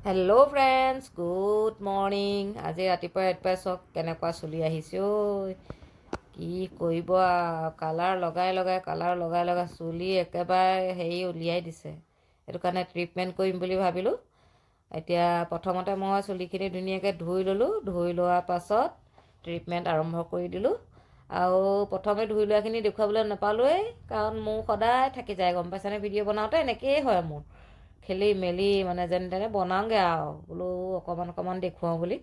Hello' friends, good morning. আজি ৰাতিপুৱা চাওক কেনেকুৱা চুলি আহিছে ঐ। কি কৰিব আৰু, কালাৰ লগাই চুলি একেবাৰে উলিয়াই দিছে। সেইটো কাৰণে ট্ৰিটমেণ্ট কৰিম বুলি ভাবিলোঁ। এতিয়া প্ৰথমতে মই চুলিখিনি ধুনীয়াকৈ ধুই ল'লোঁ। ধুই লোৱাৰ পাছত ট্ৰিটমেণ্ট আৰম্ভ কৰি দিলোঁ। আৰু প্ৰথমে ধুই লোৱাখিনি দেখুৱাবলৈ নাপালোঁৱেই, কাৰণ মোৰ সদায় থাকি যায়, গম পাইছেনে। ভিডিঅ' বনাওঁতে এনেকেই হয় মোৰ, খেলি মেলি মানে যেনে তেনে বনাওঁগৈ আৰু বোলো অকণমান দেখুৱাওঁ বুলি।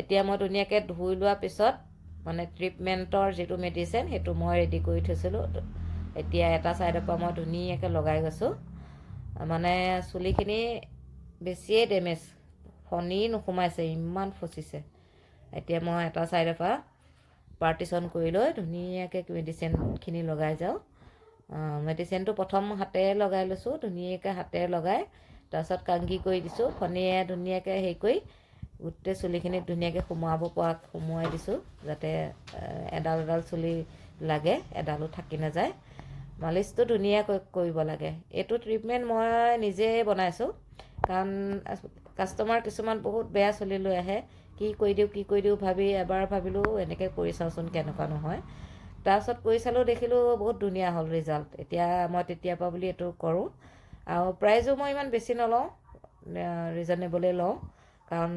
এতিয়া মই ধুনীয়াকৈ ধুই লোৱাৰ পিছত মানে ট্ৰিটমেণ্টৰ যিটো মেডিচিন সেইটো মই ৰেডি কৰি থৈছিলোঁ। এতিয়া এটা ছাইডৰ পৰা মই ধুনীয়াকৈ লগাই গৈছোঁ। মানে চুলিখিনি বেছিয়ে ডেমেজ, ফণি নোসোমাইছে, ইমান ফচিছে। এতিয়া মই এটা ছাইডৰ পৰা পাৰ্টিশ্যন কৰি লৈ ধুনীয়াকৈ মেডিচিনখিনি লগাই যাওঁ। মেডিচিনটো প্ৰথম হাতেৰে লগাই লৈছোঁ, ধুনীয়াকৈ হাতেৰে লগাই তাৰপিছত কাংগী কৰি দিছোঁ। ফণীয়ে ধুনীয়াকৈ কৰি গোটেই চুলিখিনিত ধুনীয়াকৈ সুমুৱাই দিছোঁ, যাতে এডাল চুলি লাগে, এডালো থাকি নাযায়। মালিচটো ধুনীয়াকৈ কৰিব লাগে। এইটো ট্ৰিটমেণ্ট মই নিজেই বনাইছোঁ, কাৰণ কাষ্টমাৰ কিছুমান বহুত বেয়া চুলি লৈ আহে। কি কৰি দিওঁ ভাবি এবাৰ ভাবিলোঁ এনেকৈ কৰি চাওঁচোন কেনেকুৱা নহয়। তাৰপিছত কৰি চালোঁ, দেখিলোঁ বহুত ধুনীয়া হ'ল ৰিজাল্ট। এতিয়া মই তেতিয়াৰ পৰা বুলি এইটো কৰোঁ। আৰু প্ৰাইজো মই ইমান বেছি নলওঁ, ৰিজনেবলেই লওঁ, কাৰণ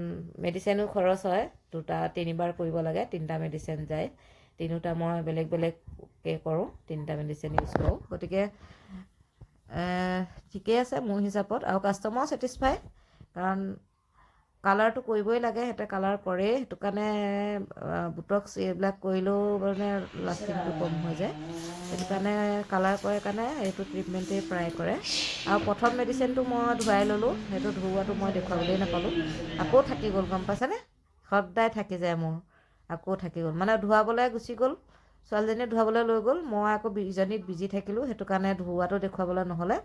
মেডিচিনো খৰচ হয়। 2-3বাৰ কৰিব লাগে, 3টা মেডিচিন যায়। তিনিওটা মই বেলেগকৈ কৰোঁ, 3টা মেডিচিন ইউজ কৰোঁ। গতিকে ঠিকেই আছে মোৰ হিচাপত, আৰু কাষ্টমাৰো ছেটিছফাই, কাৰণ কালাৰটো কৰিবই লাগে, সিহঁতে কালাৰ কৰেই। সেইটো কাৰণে বুটক্স এইবিলাক কৰিলেও মানে লাষ্টিংটো কম হৈ যায়। সেইটো কাৰণে কালাৰ কৰে কাৰণে এইটো ট্ৰিটমেণ্টেই প্ৰায় কৰে। আৰু প্ৰথম মেডিচিনটো মই ধুৱাই ল'লোঁ, সেইটো ধুওৱাটো মই দেখুৱাবলৈ নাপালোঁ, আকৌ থাকি গ'ল, গম পাইছেনে। সদায় থাকি যায় মোৰ, আকৌ থাকি গ'ল, মানে ধুৱাবলৈ গুচি গ'ল, ছোৱালীজনীয়ে ধুৱাবলৈ লৈ গ'ল, মই আকৌ ইজনীত বিজি থাকিলোঁ, সেইটো কাৰণে ধুওৱাটো দেখুৱাবলৈ নহ'লে।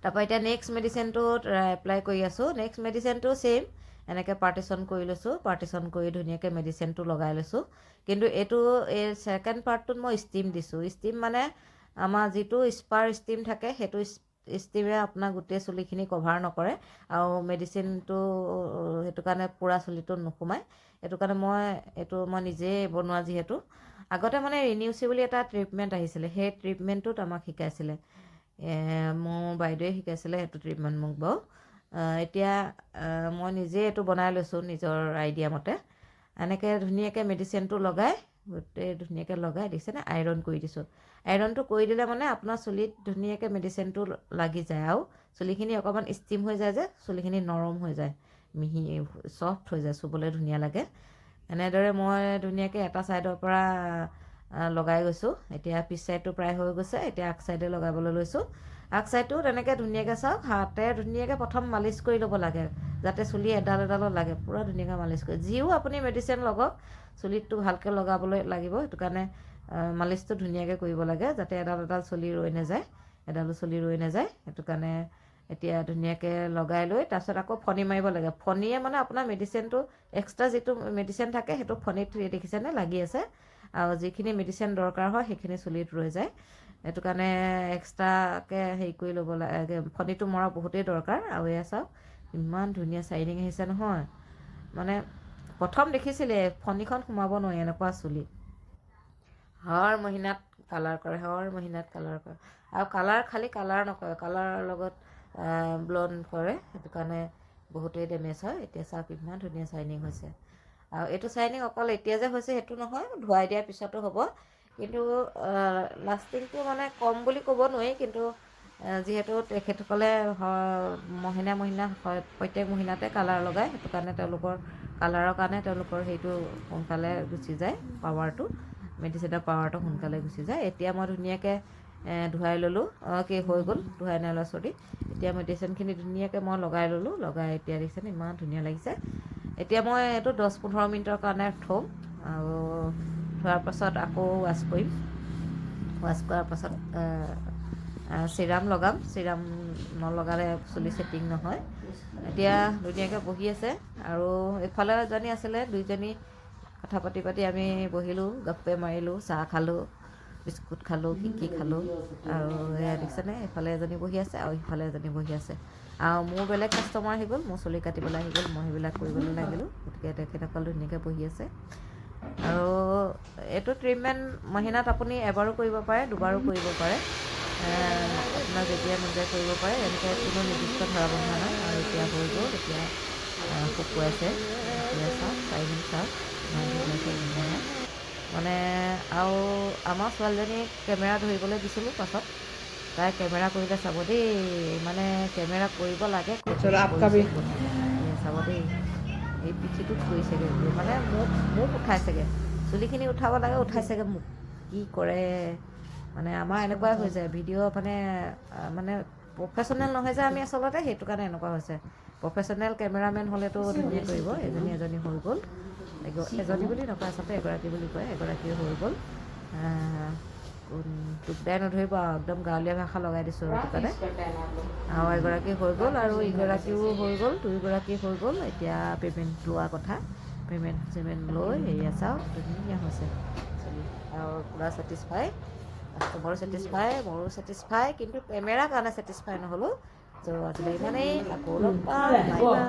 তাৰপৰা এতিয়া নেক্সট মেডিচিনটো এপ্লাই কৰি আছোঁ। নেক্সট মেডিচিনটো ছেইম, এনেকৈ পাৰ্টিশ্যন কৰি লৈছোঁ। পাৰ্টিশ্যন কৰি ধুনীয়াকৈ মেডিচিনটো লগাই লৈছোঁ। কিন্তু এই ছেকেণ্ড পাৰ্টটোত মই ষ্টিম দিছোঁ। ষ্টিম মানে আমাৰ যিটো স্পাৰ ষ্টিম থাকে, সেইটো ষ্টিমে আপোনাৰ গোটেই চুলিখিনি কভাৰ নকৰে, আৰু মেডিচিনটো সেইটো কাৰণে পূৰা চুলিটো নোসোমায়। সেইটো কাৰণে মই নিজেই বনোৱা যিহেতু। আগতে মানে ৰিনিউচি বুলি এটা ট্ৰিটমেণ্ট আহিছিলে, সেই ট্ৰিটমেণ্টটোত আমাক শিকাইছিলে, মোৰ বাইদেৱে শিকাইছিলে সেইটো ট্ৰিটমেণ্ট মোক বাৰু। এতিয়া মই নিজেই এইটো বনাই লৈছোঁ নিজৰ আইডিয়া মতে। এনেকৈ ধুনীয়াকৈ মেডিচিনটো লগাই গোটেই ধুনীয়াকৈ লগাই দিছেনে, আইৰণ কৰি দিছোঁ। আইৰণটো কৰি দিলে মানে আপোনাৰ চুলিত ধুনীয়াকৈ মেডিচিনটো লাগি যায়, আৰু চুলিখিনি অকণমান ষ্টিম হৈ যায় যে, চুলিখিনি নৰম হৈ যায়, মিহি চফ্ট হৈ যায়, চুবলৈ ধুনীয়া লাগে। এনেদৰে মই ধুনীয়াকৈ এটা ছাইডৰ পৰা লগাই গৈছোঁ। এতিয়া পিছ ছাইডটো প্ৰায় হৈ গৈছে, এতিয়া আগ ছাইডে লগাবলৈ লৈছোঁ। আগ ছাইডটো তেনেকৈ ধুনীয়াকৈ চাওক, হাতে ধুনীয়াকৈ প্ৰথম মালিচ কৰি ল'ব লাগে, যাতে চুলি এডালত লাগে, পূৰা ধুনীয়াকৈ মালিচ কৰি। যিও আপুনি মেডিচিন লগাওক, চুলিটো ভালকৈ লগাবলৈ লাগিব, সেইটো কাৰণে মালিচটো ধুনীয়াকৈ কৰিব লাগে, যাতে এডাল চুলি ৰৈ নাযায়, এডালো চুলি ৰৈ নাযায়। সেইটো কাৰণে এতিয়া ধুনীয়াকৈ লগাই লৈ তাৰপিছত আকৌ ফণি মাৰিব লাগে। ফণিয়ে মানে আপোনাৰ মেডিচিনটো এক্সট্ৰা যিটো মেডিচিন থাকে সেইটো ফণিত দেখিছেনে লাগি আছে, আৰু যিখিনি মেডিচিন দৰকাৰ হয় সেইখিনি চুলিত ৰৈ যায়। সেইটো কাৰণে এক্সট্ৰাকৈ কৰি ল'ব লাগে, ফণিটো মৰা বহুতেই দৰকাৰ। আৰু এয়া চাওক ইমান ধুনীয়া শ্বাইনিং আহিছে নহয়, মানে প্ৰথম দেখিছিলে ফণিখন সোমাব নোৱাৰি এনেকুৱা চুলি। হৰ মহিনাত কালাৰ কৰে, আৰু খালী কালাৰ নকৰে, কালাৰৰ লগত ব্লণ্ড কৰে, সেইটো কাৰণে বহুতেই ডেমেজ হয়। এতিয়া চাওক ইমান ধুনীয়া শ্বাইনিং হৈছে। আৰু এইটো শ্বাইনিং অকল এতিয়া যে হৈছে সেইটো নহয়, ধুৱাই দিয়াৰ পিছতো হ'ব। কিন্তু লাষ্টিংটো মানে কম বুলি ক'ব নোৱাৰি, কিন্তু যিহেতু তেখেতসকলে মহিনা প্ৰত্যেক মহিনাতে কালাৰ লগায়, সেইটো কাৰণে তেওঁলোকৰ কালাৰৰ কাৰণে তেওঁলোকৰ সেইটো সোনকালে গুচি যায়, পাৱাৰটো, মেডিচিনৰ পাৱাৰটো সোনকালে গুচি যায়। এতিয়া মই ধুনীয়াকৈ ধুৱাই ল'লোঁ, হৈ গ'ল, ধুৱাই নাই লোৱা চৰি। এতিয়া মেডিচিনখিনি ধুনীয়াকৈ মই লগাই ল'লোঁ, লগাই এতিয়া দেখিছেনে ইমান ধুনীয়া লাগিছে। এতিয়া মই এইটো 10-15 মিনিটৰ কাৰণে থ'ম, আৰু থোৱাৰ পাছত আকৌ ৱাছ কৰিম। ৱাছ কৰাৰ পাছত চিৰাম লগাম, চিৰাম নলগালে চুলি ছেটিং নহয়। এতিয়া ধুনীয়াকৈ বহি আছে, আৰু এইফালে এজনী আছিলে, দুইজনী কথা পাতি আমি বহিলোঁ, গপ্পে মাৰিলোঁ, চাহ খালোঁ, বিস্কুট খালোঁ, কি খালোঁ। আৰু এয়া দেখিছেনে, এইফালে এজনী বহি আছে আৰু সিফালে এজনী বহি আছে। আৰু মোৰ বেলেগ কাষ্টমাৰ আহি গ'ল, মোৰ চুলি কাটিবলৈ আহি গ'ল, মই সেইবিলাক কৰিবলৈ লাগিলোঁ। গতিকে তেখেতসকল ধুনীয়াকৈ বহি আছে। আৰু এইটো ট্ৰিটমেণ্ট মহিনাত আপুনি এবাৰো কৰিব পাৰে, দুবাৰো কৰিব পাৰে, আপোনাৰ যেতিয়া মন যায় কৰিব পাৰে। এনেকৈ কোনো নিৰ্দিষ্ট ধৰা বন্ধা নাই। আৰু এতিয়া হৈ গ'ল, এতিয়া শুকুৱাইছে, এতিয়া চাওক চাইনিং চাওক ইমান ধুনীয়া। মানে আৰু আমাৰ ছোৱালীজনীক কেমেৰা ধৰিবলৈ দিছিলোঁ পাছত, তাই কেমেৰা কৰিলে চাব দেই, মানে কেমেৰা কৰিব লাগে চাব দেই, এই পিঠিটোত কৰিছেগৈ, মানে মোক উঠাইছেগৈ, চুলিখিনি উঠাব লাগে উঠাইছেগৈ মোক, কি কৰে মানে আমাৰ এনেকুৱাই হৈ যায় ভিডিঅ' মানে প্ৰফেশ্যনেল নহয় যে আমি আচলতে, সেইটো কাৰণে এনেকুৱা হৈছে। প্ৰফেশ্যনেল কেমেৰামেন হ'লেতো ধুনীয়া কৰিব। এজনী হৈ গ'ল, এজনী বুলি নকয় আচলতে এগৰাকী বুলি কয়, এগৰাকী হৈ গ'ল। টুকদাই নধৰিব আৰু একদম গাঁৱলীয়া ভাষা লগাই দিছোঁ সেইটো কাৰণে। আৰু এগৰাকী হৈ গ'ল আৰু ইগৰাকীও হৈ গ'ল, দুয়োগৰাকী হৈ গ'ল। এতিয়া পে'মেণ্ট লোৱা কথা, পে'মেণ্ট লৈ হেৰিয়া চাওক ধুনীয়া হৈছে আৰু পূৰা ছেটিছফাই, কাষ্টমাৰো ছেটিছফাই, মোৰো ছেটিছফাই, কিন্তু কেমেৰাৰ কাৰণে ছেটিছফাই নহ'লোঁ। ত' আজিলৈ ইমানেই, আকৌ লগ পাম, বাই বাই।